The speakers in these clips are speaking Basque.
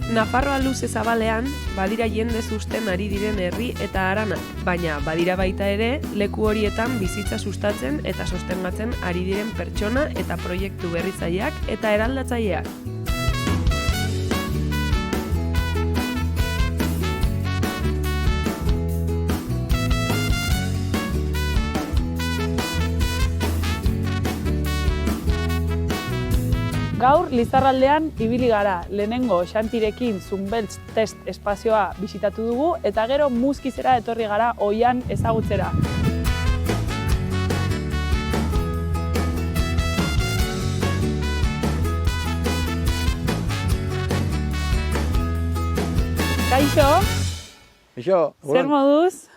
Nafarroa luze zabalean, badira jende susten ari diren herri eta haranak, baina badira baita ere, leku horietan bizitza sustatzen eta sostengatzen ari diren pertsona eta proiektu berritzaileak eta eraldatzaileak. Gaur, Lizarraldean ibili gara, lehenengo Xantirekin Zunbeltz test espazioa bisitatu dugu eta gero Muskizera etorri gara Oian ezagutzera. Kaixo? Kaixo, Zer moduz?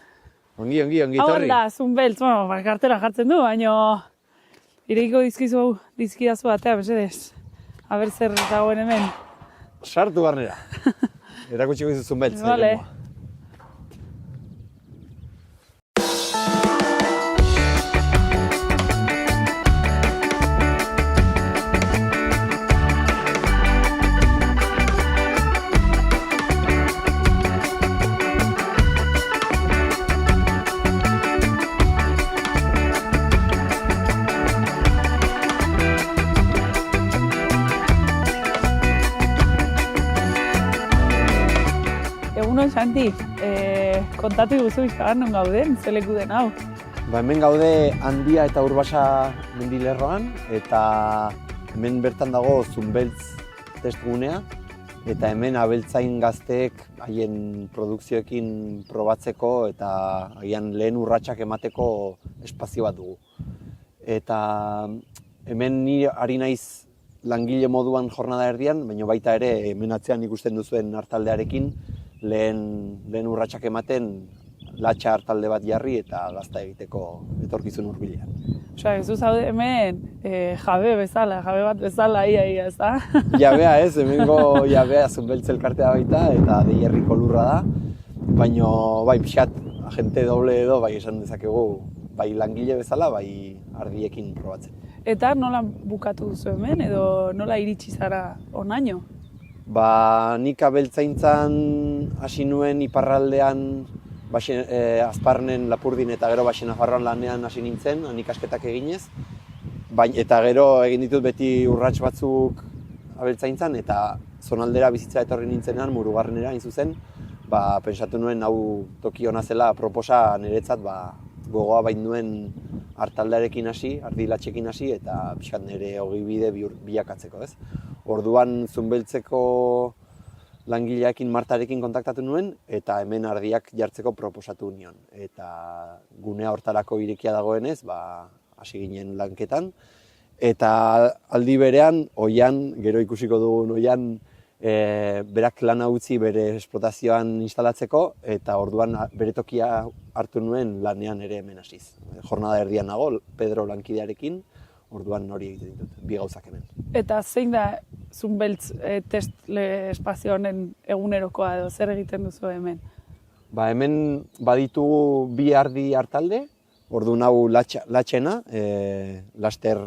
Ongi, etorri. Hau da, Zunbeltz, kartela jartzen du, baina irekiko dizkidazu batea, mesedez. Aber zer dagoen hemen. Sartu barnera. Erakutsiko dizu Zunbeltz. Vale. Egunon, Xanti, kontatu guzu bizkagan non gauden, ze leku den hau? Hemen gaude Handia eta Urbasa mendilerroan, eta hemen bertan dago Zunbeltz testgunea, eta hemen abeltzain gazteek haien produkzioekin probatzeko eta haien lehen urratsak emateko espazio bat dugu. Eta hemen ni ari naiz langile moduan jornada erdian, baina baita ere hemen atzean ikusten duzuen hartaldearekin lehen urratsak ematen latxa hartalde bat jarri eta gazta egiteko etorkizun hurbilean. Osea, ez du zaude hemen jabe bat bezala ia, ez da? Jabea ez, hemengo jabea Zunbeltz elkartea baita eta Deierriko lurra da, baina bai pixkat agente doble edo bai esan dezakegu bai langile bezala, bai ardiekin probatzen. Eta nola bukatu duzu hemen edo nola iritsi zara honaino? Nik abeltzaintzan hasi nuen iparraldean Azparnen, Lapurdin eta gero Baxen Nafarroan lanean hasi nintzen, ikasketak eginez. Eta gero egin ditut beti urrats batzuk abeltzaintzan eta zonaldera bizitza etorri nintzenean, Murugarrenera hain zuzen, pentsatu nuen hau toki ona zela proposa niretzat gogoa bain nuen hartaldearekin hasi, ardilatxekin hasi eta pixkat nire ogibide bilakatzeko, ez? Orduan Zunbeltzeko langileekin Martarekin kontaktatu nuen eta hemen ardiak jartzeko proposatu nion. Eta gunea hortarako irekia dagoenez, hasi ginen lanketan. Eta aldi berean, Oian, gero ikusiko dugun Oian, berak lana utzi bere esplotazioan instalatzeko eta orduan bere tokia hartu nuen lanean ere hemen hasiz. Jornada erdian nago, Pedro lankidearekin, orduan hori egiten ditut, bi gauzak hemen. Eta zein da Zunbeltz test espazio honen egunerokoa edo zer egiten duzu hemen? Hemen baditugu bi ardi hartalde, orduan hau latxena, laster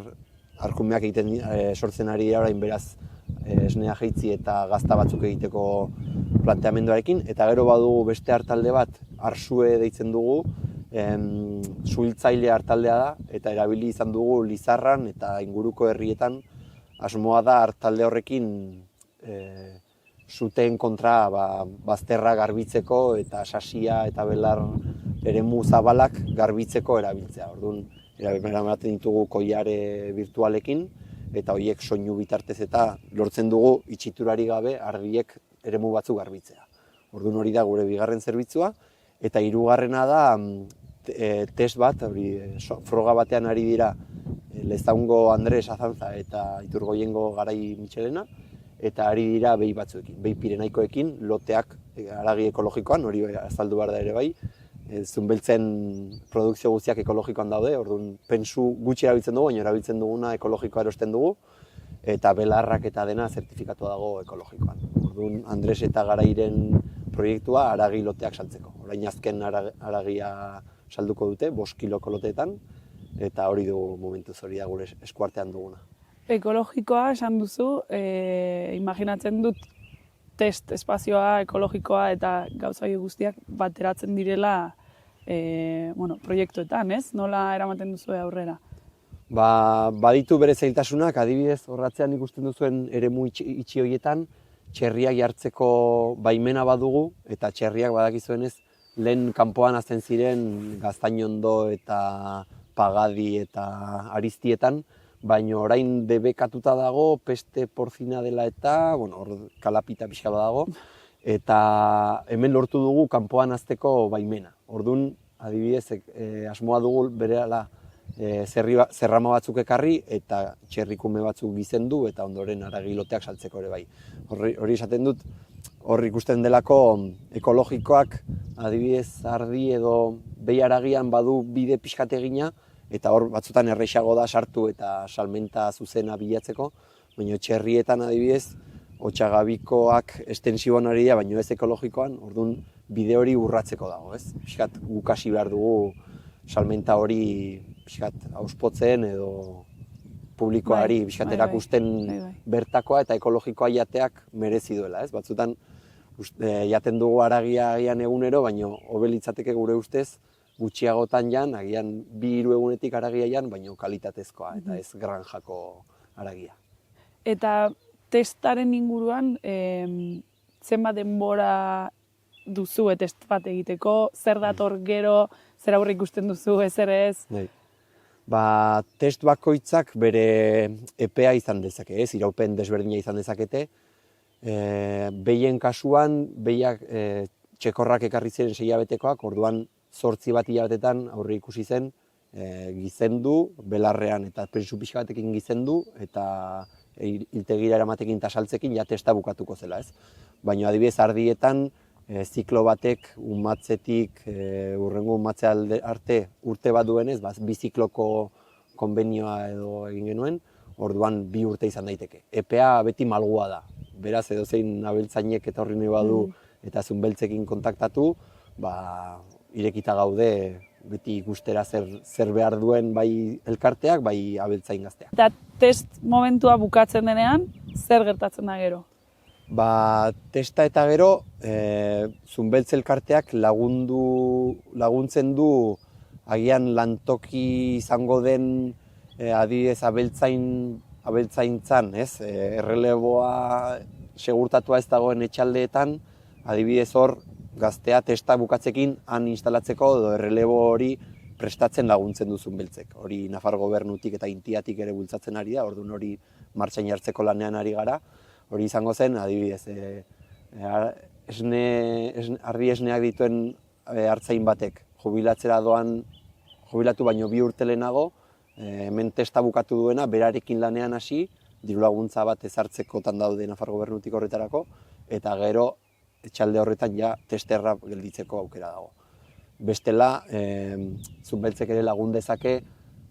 arkumeak egiten sortzen ari da orain beraz esnea jaitzi eta gazta batzuk egiteko planteamenduarekin, eta gero badugu beste hartalde bat, arsue deitzen dugu, suhiltzaile hartaldea da, eta erabili izan dugu Lizarran eta inguruko herrietan asmoa da hartalde horrekin suteen kontra bazterra garbitzeko eta sasia eta belar eremu zabalak garbitzeko erabiltzea. Orduan, eramaten ditugu koiare virtualekin eta horiek soinu bitartez eta lortzen dugu itxiturari gabe ardiek eremu batzuk garbitzea. Orduan hori da gure bigarren zerbitzua eta hirugarrena da test bat, froga batean ari dira Lezaungo Andres Azantza eta Iturgoiengo Garai Mitxelena, eta ari dira behi batzuekin, behi pirenaikoekin, loteak haragi ekologikoan, hori azaldu behar da ere bai. Zunbeltzen produkzio guztiak ekologikoan daude, orduan pentsu gutxi erabiltzen dugu, baina erabiltzen duguna ekologikoa erosten dugu, eta belarrak eta dena zertifikatua dago ekologikoan. Orduan Andres eta Garairen proiektua haragi loteak saltzeko. Orain azken haragia salduko dute, 5 kiloko loteetan, eta hori dugu momentuz hori da gure eskuartean duguna. Ekologikoa esan duzu, imaginatzen dut test espazioa, ekologikoa eta gauza horiek guztiak bateratzen direla proiektuetan, ez? Nola eramaten duzue aurrera? Baditu bere zailtasunak, adibidez, horratzean ikusten duzuen eremu itxi horietan, txerriak jartzeko baimena badugu, eta txerriak badakizuenez, lehen kanpoan hasten ziren Gaztainondo eta Pagadi eta Aristietan, baina orain debekatuta dago, peste porzina dela eta, hor kalapita pixka dago, eta hemen lortu dugu kanpoan hazteko baimena. Orduan, adibidez, asmoa dugu berehala zerrama batzuk ekarri eta txerrikume batzuk gizendu eta ondoren haragiloteak saltzeko ere bai. Hori esaten dut, hor ikusten delako ekologikoak, adibidez, ardi edo behi haragian badu bide pixkat egina, eta hor batzutan erreixago da sartu eta salmenta zuzena bilatzeko, baina txerrietan adibidez, Otsagabikoak estensiboan ari da, baina ez ekologikoan, orduan bide hori urratzeko dago, ez? Pixkat gukasi behar dugu salmenta hori pixkat auspotzen edo publikoari pixkat erakusten bertakoa eta ekologikoa jateak merezi duela, ez? Batzutan jaten dugu haragia agian egunero, baina hobe litzateke gure ustez gutxiagotan jan, agian 2-3 egunetik haragia jan, baina kalitatezkoa eta ez granjako haragia. Eta testaren inguruan, zenbat denbora duzu test bat egiteko, zer dator gero, zer aurre ikusten duzu, ezer ez? Test bakoitzak bere epea izan dezake, ez? Iraupen desberdina izan dezakete. Behien kasuan, behiak txekorrak ekarri ziren 6 hilabetekoak, orduan 8 bat hilabetetan aurre ikusi zen, gizendu, belarrean eta prensu pixka batekin gizendu, eta hiltegira eramatekin eta saltzekin ja testa bukatuko zela, ez? Baina adibidez ardietan, ziklo batek umatzetik hurrengo umatze arte urte bat duenez, bi zikloko konbenioa edo egin genuen, orduan 2 urte izan daiteke. EPA beti malgua da. Beraz, edozein abeltzainek etorri nahi badu eta zunbeltzekin kontaktatu, irekita gaude beti ikustera zer behar duen bai elkarteak, bai abeltzain gazteak. Eta test momentua bukatzen denean, zer gertatzen da gero? Testa eta gero, zunbeltze elkarteak laguntzen du agian lantoki izango den adibidez abeltzaintzan, ez? Erreleboa segurtatua ez dagoen etxaldeetan, adibidez hor gaztea testa bukatzekin han instalatzeko edo errelebo hori prestatzen laguntzen duzun beltzek. Hori Nafar gobernutik eta Intiatik ere bultzatzen ari da, orduan hori martxain jartzeko lanean ari gara. Hori izango zen, adibidez, ardi esneak dituen hartzain batek jubilatzera doan, jubilatu baino 2 urte lehenago, hemen testa bukatu duena, berarekin lanean hasi, diru laguntza bat ezartzekotan daude Nafar gobernutik horretarako, eta gero etxalde horretan ja testerra gelditzeko aukera dago. Bestela, zunbeltzek ere lagun dezake,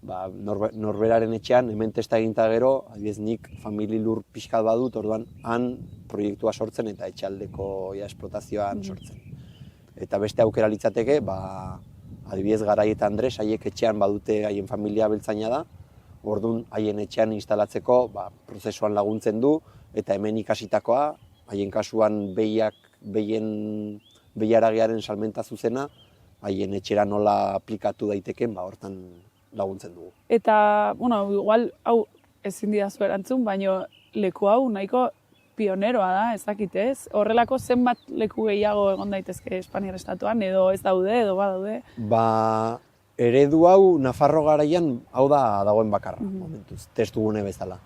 norberaren etxean, hemen testa eginta gero, adibidez nik famili lur pixkat badut, orduan han proiektua sortzen eta etxaldeko esplotazioan sortzen. Eta beste aukera litzateke, adibidez Garai eta Andres, haiek etxean badute haien familia abeltzaina da, orduan haien etxean instalatzeko prozesuan laguntzen du, eta hemen ikasitakoa, haien kasuan behiaragiaren salmenta zuzena, haien etxera nola aplikatu daiteken, hortan laguntzen dugu. Eta, igual, hau ezin didazu erantzun, baina leku hau nahiko pioneroa da, ezakitez. Horrelako zenbat leku gehiago egon daitezke Espainiar estatuan, edo ez daude, edo badaude? Eredu hau Nafarro garaian hau da dagoen bakarra, momentuz, testugune bezala.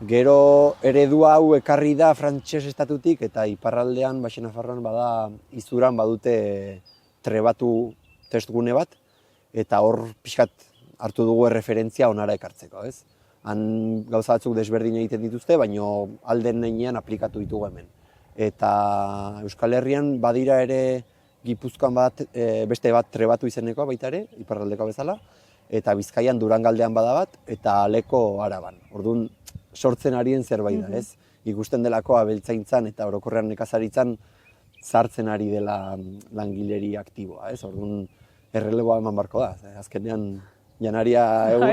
Gero eredu hau ekarri da frantses estatutik eta iparraldean, Baxe Nafarroan izuran badute trebatu testgune bat, eta hor pixkat hartu dugu erreferentzia onara ekartzeko, ez? Han gauza batzuk desberdin egiten dituzte, baina alden neinean aplikatu ditugu hemen. Eta Euskal Herrian badira ere Gipuzkoan beste bat trebatu izenekoa baita ere, iparraldeko bezala, eta Bizkaian Durangaldean bada bat, eta Aleko Araban. Orduan, sortzen arien zerbait da, ez? Ikusten delako abeltzaintzan eta orokorrean nekazaritzan sartzen ari dela langileri aktiboa, ez? Orduan, erreleboa eman barko da. Azkenean, janaria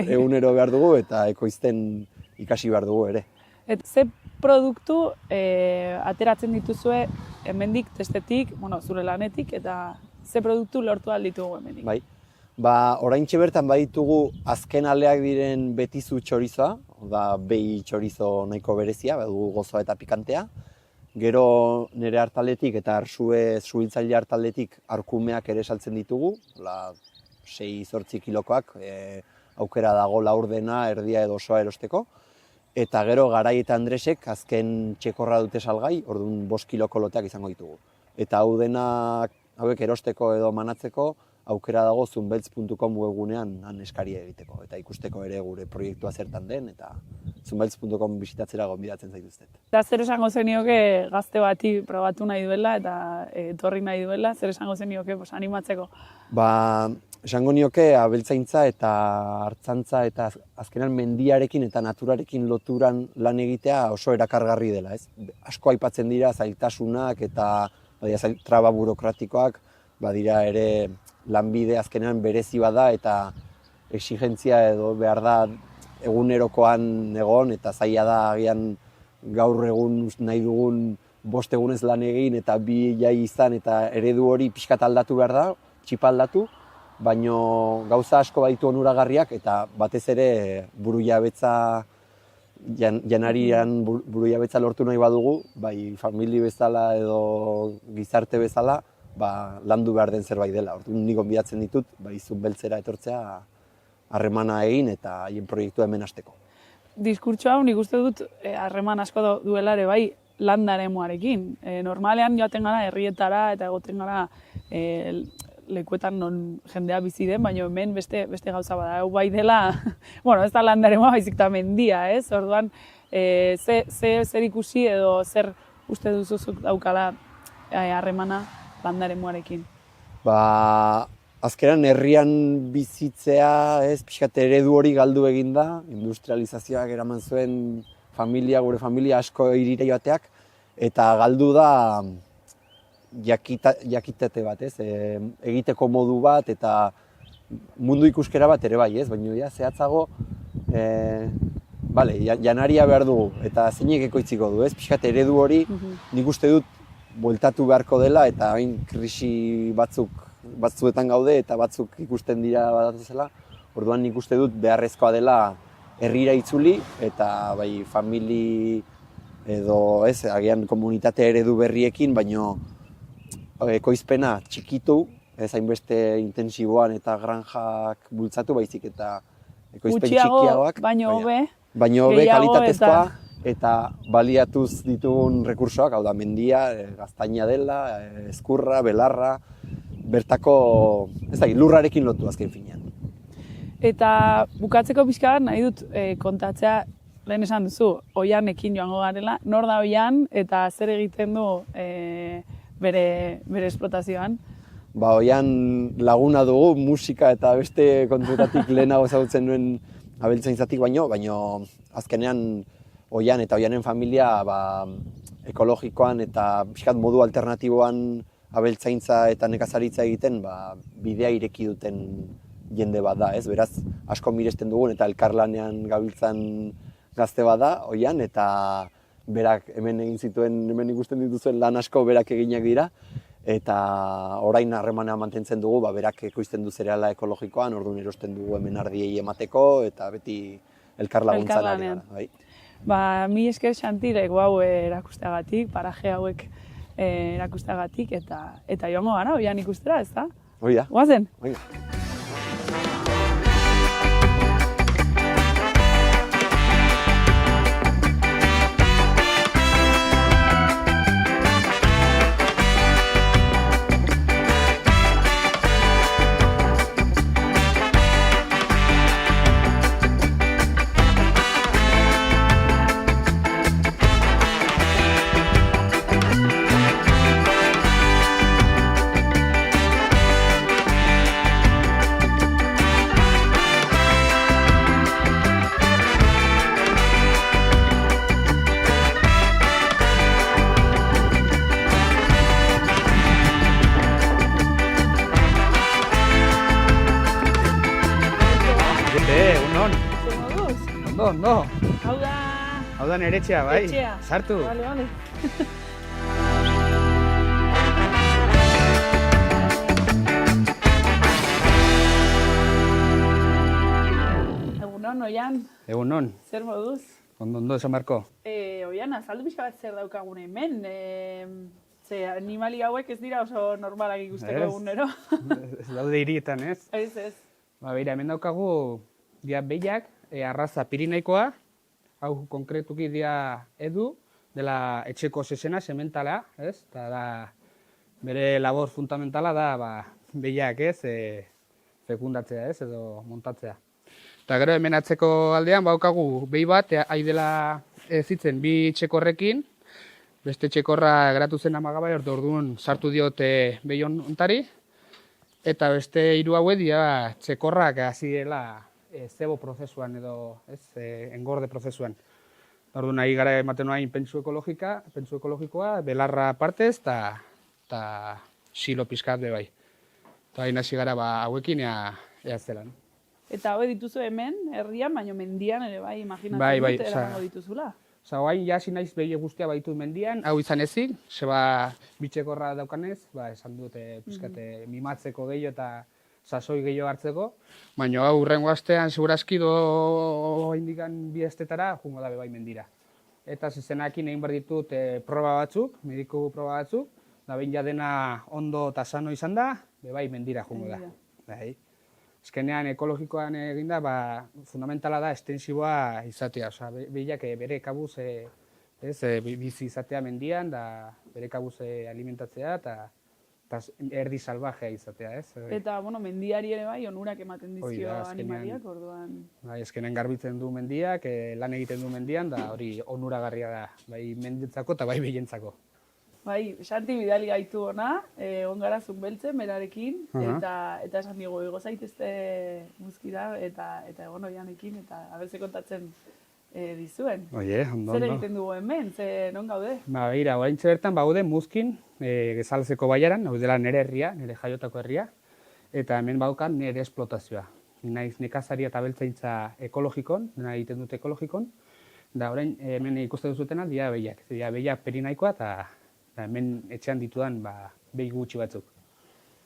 egunero behar dugu eta ekoizten ikasi behar dugu ere. Et ze produktu ateratzen dituzue hemendik testetik, zure lanetik, eta ze produktu lortu alditugu hemendik? Bai. Oraintxe bertan baditugu azken aleak diren betizu txorizoa, behi txorizo nahiko berezia, badugu gozoa eta pikantea. Gero nire hartaletik eta arsue zuhiltzaile hartaletik arkumeak ere saltzen ditugu, 6-8 kilokoak, aukera dago laurdena, erdia edo osoa erosteko. Eta gero Garai eta Andresek azken txekorra dute salgai, orduan 5 kiloko loteak izango ditugu. Eta hauek erosteko edo manatzeko, aukera dago zunbeltz.com webgunean eskaria egiteko. Eta ikusteko ere gure proiektua zertan den, eta zunbeltz.com bisitatzera gonbidatzen zaituztet. Eta zer esango zenioke gazte bati probatu nahi duela eta etorri nahi duela, zer esango zenioke animatzeko? Esango nioke abeltzaintza eta artzantza eta azkenan mendiarekin eta naturarekin loturan lan egitea oso erakargarri dela, ez? Asko aipatzen dira zailtasunak eta traba burokratikoak, badira ere lanbide azkenean berezi bada eta exigentzia edo behar da egunerokoan egon eta zaila da agian gaur egun nahi dugun 5 egunez lan egin eta 2 jai izan eta eredu hori pixkat aldatu behar da, txipa aldatu, baina gauza asko baditu onuragarriak eta batez ere burujabetza janarian burujabetza lortu nahi badugu, bai famili bezala edo gizarte bezala, landu behar den zerbait dela. Orduan nik gonbidatzen ditut, Zunbeltzera etortzea harremana egin eta haien proiektua hemen hasteko. Diskurtso hau nik uste dut harreman asko duela ere bai landaremoarekin. Normalean joaten gara herrietara eta egoten gara lekuetan non jendea bizi den, baina hemen beste gauza bada. Hau bai dela, ez da landaremoa baizik eta mendia, ez? Orduan, zer ikusi edo zer uste duzuzuk daukala harremana landaremoarekin? Azkenan herrian bizitzea, pixkat eredu hori galdu egin da, industrializazioak eraman zuen gure familia asko hirira joateak, eta galdu da jakitate bat, egiteko modu bat eta mundu ikuskera bat ere bai, baina zehatzago janaria behar dugu eta zeinek ekoitziko du, pixkat eredu hori nik uste dut bueltatu beharko dela eta hain krisi batzuetan gaude eta batzuk ikusten dira badatuzela, orduan nik uste dut beharrezkoa dela herrira itzuli eta bai famili edo agian komunitate eredu berriekin, baino ekoizpena txikitu, ez hainbeste intensiboan eta granjak bultzatu baizik eta ekoizpen txikiagoak. Baino hobe. Baino hobe kalitatezkoa eta baliatuz ditugun rekursoak, hau da mendia, gaztaina dela, ezkurra, belarra, bertako lurrarekin lotu azken finean. Eta bukatzeko pixka bat nahi dut kontatzea, lehen esan duzu, Oianekin joango garela, nor da Oian eta zer egiten du bere esplotazioan? Oian laguna dugu, musika eta beste kontutatik lehenago ezagutzen nuen abeltzaintzatik baino azkenean Oian eta Oianen familia ekologikoan eta pixkat modu alternatiboan abeltzaintza eta nekazaritza egiten bidea ireki duten jende bat da, beraz asko miresten dugun eta elkarlanean gabiltzan gazte bat da Oian eta berak hemen egin zituen, hemen ikusten dituzuen lan asko berak eginak dira eta orain harremana mantentzen dugu, berak ekoizten du zereala ekologikoan, orduan erosten dugu hemen ardiei emateko eta beti elkarlaguntzan ari gara. Mi esker Xantirek hau erakusteagatik, paraje hauek erakusteagatik eta joango gara Oian ikustera, ez da? Hoi da. Guazen? Ondo. Hau da Hau da nere etxea, bai? Etxea. Sartu. Vale, vale. Egunon, Oian, Egunon, zer moduz? ondo esan barko. Oian, azaldu pixka bat zer daukagun hemen. Ze animali hauek ez dira oso normalak ikusteko Ez. egunero. Ez daude hirietan, ez? Ez. Ba, beira, hemen daukagu dia behiak, arraza pirinaikoa, hau konkretuki dia edu, dela etxeko zezena, sementala, ez? Eta da, bere labor fundamentala da, ba, behiak, ez? Fekundatzea, ez? Edo montatzea. Eta gero hemen atzeko aldean, baukagu behi bat, ari dela zitzen bi txekorrekin, beste txekorra geratu zen amagabai, orduan sartu diote behi ontari, eta beste hiru hauek dira txekorrak hasi dela zebo prozesuan edo engorde prozesuan. Orduan nahi gara ematen noain pentsu ekologikoa, belarra partez eta silo pizkat be bai. Eta hain hasi gara hauekin ea zelan. Eta hau dituzu hemen, herrian, baino mendian ere bai, imaginatzen Bai, dut, eramango dituzula. Osa, hain jasi naiz behi guztia baitu mendian, hau izan ezik, zeba bitxekorra daukanez, esan dute pizkate mimatzeko gehiago eta sasoi gehiago hartzeko, baina hau hurrengo astean segurazki indikan bi estetara jungo da bai mendira. Eta zezenakin egin behar ditut proba batzuk, mediku proba batzuk, da behin ja dena ondo eta sano izan da, bai mendira jungo da. Bai. Azkenean ekologikoan eginda, fundamentala da estensiboa izatea, osea, behiak bere kabuz bizi izatea mendian, da bere kabuz alimentatzea eta erdi salvajea izatea, ez? Eta, mendiari ere bai, onurak ematen dizkio animaliak, orduan. Bai, azkenean garbitzen du mendiak, lan egiten du mendian, da hori onuragarria da, bai mendientzako eta bai behientzako. Bai, Xanti bidali gaitu ona, ongara zunbeltzen, berarekin, eta esan digo, ego zaitezte muzkira, eta egon Oianekin, eta abertze kontatzen dizuen. Oie, ondo. Zer egiten dugu hemen, non gaude? Ba, begira, oraintxe bertan baude muzkin, gezalzeko baiaran, hau dela nire herria, nire jaiotako herria, eta hemen baukan nire esplotazioa. Naiz nekazaria eta beltzaintza ekologikon, dena egiten dute ekologikon, da orain hemen ikusten duzutena dira behiak. Dira behiak perinaikoa eta hemen etxean ditudan behi gutxi batzuk.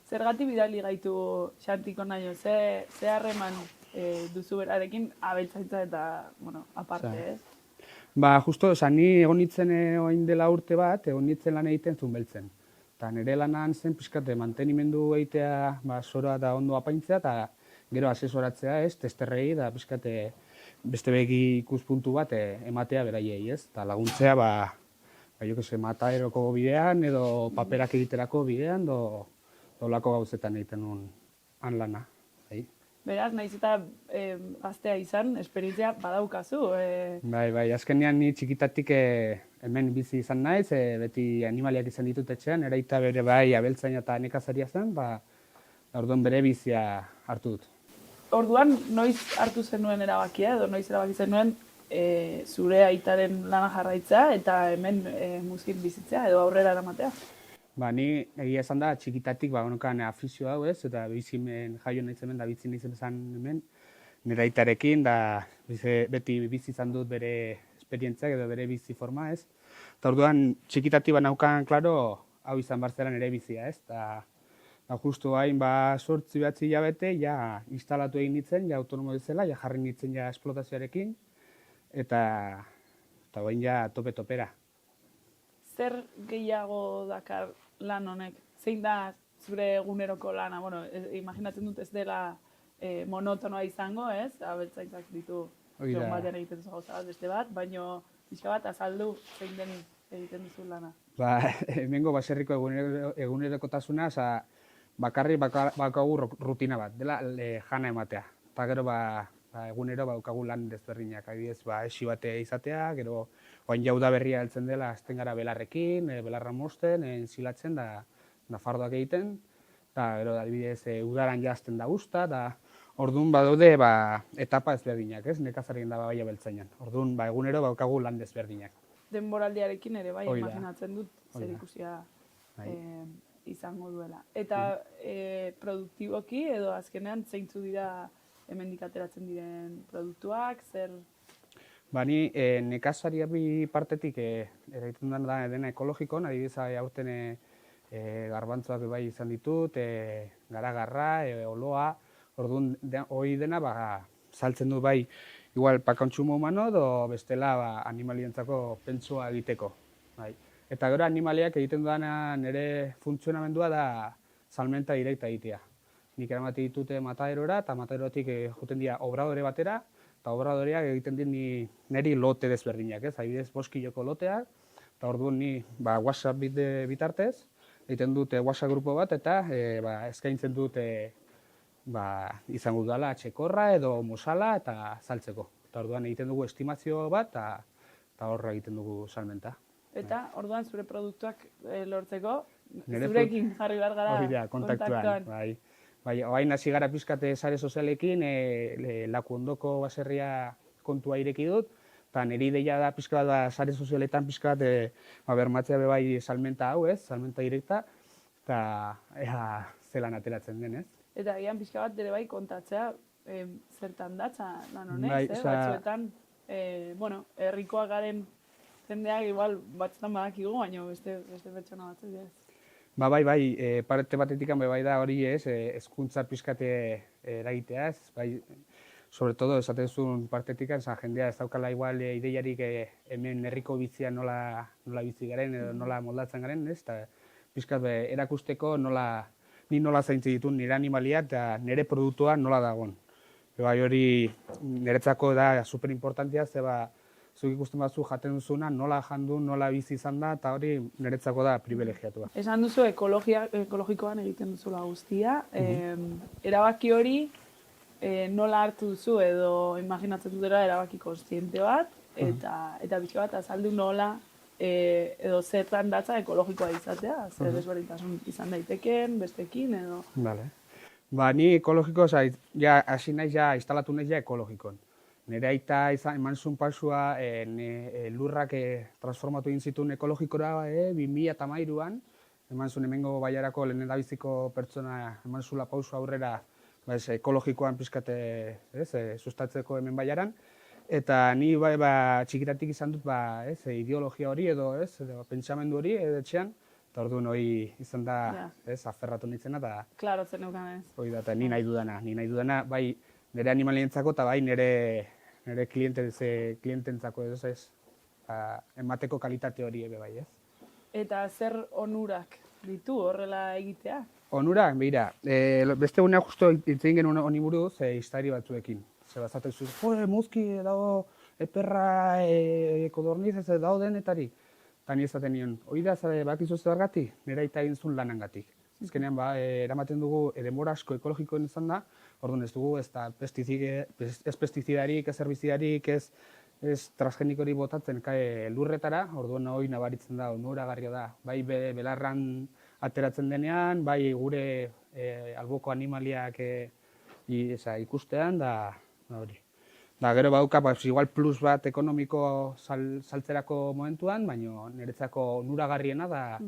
Zergatik bidali gaitu Xantiko nahi, ze harreman duzu berarekin abeltzaintza eta, aparte, ez? Ba, justo, ni egon nintzen oin dela urte bat, egon nintzen lan egiten zunbeltzen. Eta nire lanan zen, pixkate, mantenimendu egitea, soroa eta ondo apaintzea, eta gero asesoratzea, ez, testerrei, da pixkate, beste begi ikuspuntu bat ematea beraiei, ez? Eta laguntzea, mataeroko bidean, edo paperak egiterako bidean, dolako gauzetan egiten nuen han lana. Beraz, nahiz eta gaztea izan, esperientzia badaukazu. Bai, azkenean ni txikitatik hemen bizi izan naiz, beti animaliak izan ditut etxean, eraita bere bai abeltzaina eta nekazaria zen, orduan bere bizia hartu dut. Orduan, noiz hartu zenuen erabakia, edo noiz erabaki zenuen zure aitaren lana jarraitza eta hemen muzkin bizitzea edo aurrera eramatea? Ni egia esan da, txikitatik honokan afizio hau ez, eta bizimen jaio nahi hemen, da bizi nahi zen hemen, nire aitarekin, da beti bizi izan dut bere esperientziak edo bere bizi forma ez. Eta orduan txikitatik naukan, klaro, hau izan barzela nire bizia ez. Eta justu hain, 8-9 hilabete, ja instalatu egin nintzen, ja autonomo dizela, ja jarri nintzen ja esplotazioarekin, eta hain ja tope-topera. Zer gehiago dakar lan honek? Zein da zure eguneroko lana? Imaginatzen dut ez dela monotonoa izango, ez? Abeltzaintzak ditu joan batean egiten duzu gauza bat, beste bat, baino pixka bat azaldu zein den egiten duzu lana. Hemengo baserriko egunerokotasuna, bakarrik bakagu rutina bat, dela jana ematea. Eta gero egunero baukagu lan desberdinak, adibidez, esi bate izatea, gero oain jauda berria heltzen dela, azten gara belarrekin, belarra mozten, zilatzen, da fardoak egiten, eta gero adibidez udaran jazten da usta, da orduan badaude etapa ezberdinak, ez, nekazarien da bai abeltzainan. Orduan egunero baukagu lan desberdinak. Denboraldiarekin ere bai, imaginatzen dut, zer ikusia izango duela. Eta produktiboki edo azkenean zeintzu dira hemendik ateratzen diren produktuak, zer? Ni nekazari partetik egiten dena ekologikon, adibidez aurten garbantzoak bai izan ditut, garagarra, oloa, orduan hori dena saltzen du bai igual kontsumo humano edo bestela animalientzako pentsua egiteko. Eta gero animaliak egiten dudana nire funtzionamendua da salmenta direkta egitea. Nik eramate ditute mataderora eta mataderotik juten dira obradore batera, eta obradoreak egiten dit niri lote desberdinak, adibidez 5 kiloko loteak, eta orduan ni WhatsApp bitartez, egiten dute WhatsApp grupo bat eta eskaintzen dute izango dudala txekorra edo musala eta saltzeko. Eta orduan egiten dugu estimazio bat eta horra egiten dugu salmenta. Eta orduan zure produktuak lortzeko, zurekin jarri behar gara kontaktuan. Oain hasi gara pizkate sare sozialekin, laku ondoko baserria kontua ireki dut, eta niri ideia da pizka bat sare sozialetan pizka bat bermatzea bai salmenta hau, salmenta direkta, eta zelan ateratzen den, ez? Eta gian pizka bat ere bai kontatzea zertan datza lan honez, batzuetan, herrikoak garen jendeak igual batzuetan badakigu, baina beste pertsona batzuk ez. Bai, parte batetik bai da hori hezkuntza pizkate eragitea, sobre todo esaten zuen partetik jendea ez daukala igual ideiarik hemen herriko bizia nola bizi garen edo nola moldatzen garen, eta pizkat erakusteko ni nola zaintzen ditun nire animalia eta nire produktua nola dagoen. Hori niretzako da superimportantea, zuk ikusten batzu jaten duzuna, nola jandu, nola bizi izan da, eta hori niretzako da privilegiatua. Esan duzu ekologikoan egiten duzula guztia. Erabaki hori nola hartu duzu edo imaginatzen dutera erabaki kontziente bat, eta bizka bat azaldu nola edo zertan datza ekologikoa izatea, zer desberdintasun izan daitekeen, bestekin edo... Ni ekologiko, hasi naiz instalatu naiz ekologikon. Nire aita eman zuen pausua lurrak transformatu egin zituen ekologikora 2013an, eman zuen hemengo baiarako lehendabiziko pertsona eman zuela pausua aurrera ekologikoan pizkate sustatzeko hemen baiaran. Eta ni txikitatik izan dut ideologia hori edo pentsamendu hori etxean, eta orduan hori izan da aferratu nintzena. Klarotzen eukan ez. Hori da, eta ni nahi dudana, bai nire animalientzako eta bai nire kliententzako emateko kalitate hori bai, ez? Eta zer onurak ditu horrela egitea? Onurak, begira, beste gunea justo itzen genuen honi buruz, historia batzuekin. Zaten zuz, muzki dago eperra kodorniz ez dago denetari. Eta ni ezaten nion, hori da, bakizu zergatik, nire aita egin zuen lanangatik. Azkenean, eramaten dugu denbora asko ekologikoen izan da, orduan ez dugu, ez pestizidarik, ez herbizidarik, ez transgenikorik botatzen lurretara, orduan hori nabaritzen da, onuragarria da. Bai belarran ateratzen denean, bai gure alboko animaliak ikustean, da hori. Gero bauka, igual plus bat ekonomiko saltzerako momentuan, baina niretzako onuragarriena da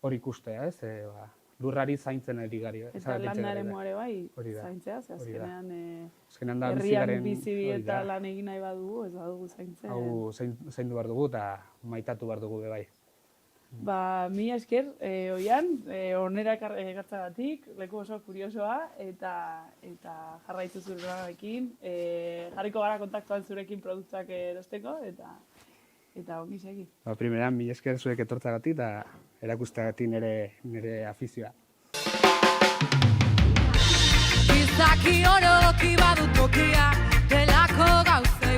hori ikustea, ez? Lurrari zaintzen ari gari. Eta lanaren moare bai zaintzea, azkenean herrian bizi eta lan egin nahi badugu, ez badugu zaintzen. Hau zaindu behar dugu eta maitatu behar dugu bai. Mila esker, Oian, onera ekartzagatik, leku oso kuriosoa eta jarraitu zure lanarekin. Jarriko gara kontaktuan zurekin produktuak erosteko eta ongi segi. Primeran, mila esker zuek etortzagatik eta erakustagatik nire afizioa. Izaki oroki badut tokia, delako gauza